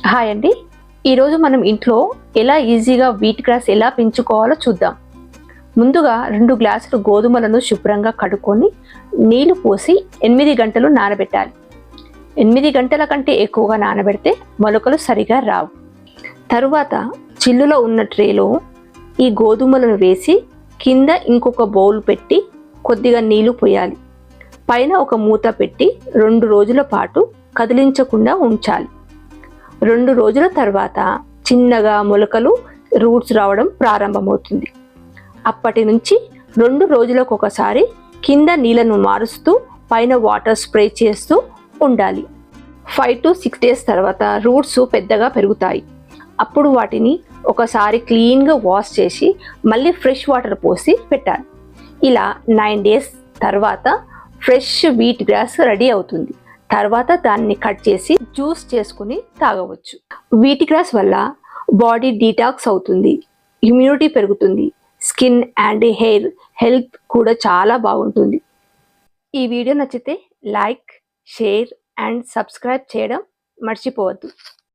Hi అండి. ఈరోజు మనం ఇంట్లో ఎలా ఈజీగా వీట్ గ్రాస్ ఎలా పెంచుకోవాలో చూద్దాం. ముందుగా 2 గ్లాసులు గోధుమలను శుభ్రంగా కడుక్కొని నీళ్లు పోసి 8 గంటలు నానబెట్టాలి. 8 గంటల కంటే ఎక్కువగా నానబెడితే మొలకలు సరిగా రావు. తరువాత చిల్లులో ఉన్న ట్రేలో ఈ గోధుమలను వేసి కింద ఇంకొక బౌల్ పెట్టి కొద్దిగా నీళ్లు పోయాలి. పైన ఒక మూత పెట్టి 2 రోజుల పాటు కదిలించకుండా ఉంచాలి. 2 రోజుల తర్వాత చిన్నగా మొలకలు రూట్స్ రావడం ప్రారంభమవుతుంది. అప్పటి నుంచి 2 రోజులకు ఒకసారి కింద నీళ్లను మారుస్తూ పైన వాటర్ స్ప్రే చేస్తూ ఉండాలి. 5 to 6 డేస్ తర్వాత రూట్స్ పెద్దగా పెరుగుతాయి. అప్పుడు వాటిని ఒకసారి క్లీన్గా వాష్ చేసి మళ్ళీ ఫ్రెష్ వాటర్ పోసి పెట్టాలి. ఇలా 9 డేస్ తర్వాత ఫ్రెష్ వీట్ గ్రాస్ రెడీ అవుతుంది. తర్వాత దాన్ని కట్ చేసి జ్యూస్ చేసుకుని తాగవచ్చు. వీట్ గ్రాస్ వల్ల బాడీ డీటాక్స్ అవుతుంది, ఇమ్యూనిటీ పెరుగుతుంది, స్కిన్ అండ్ హెయిర్ హెల్త్ కూడా చాలా బాగుంటుంది. ఈ వీడియో నచ్చితే లైక్, షేర్ అండ్ సబ్స్క్రైబ్ చేయడం మర్చిపోవద్దు.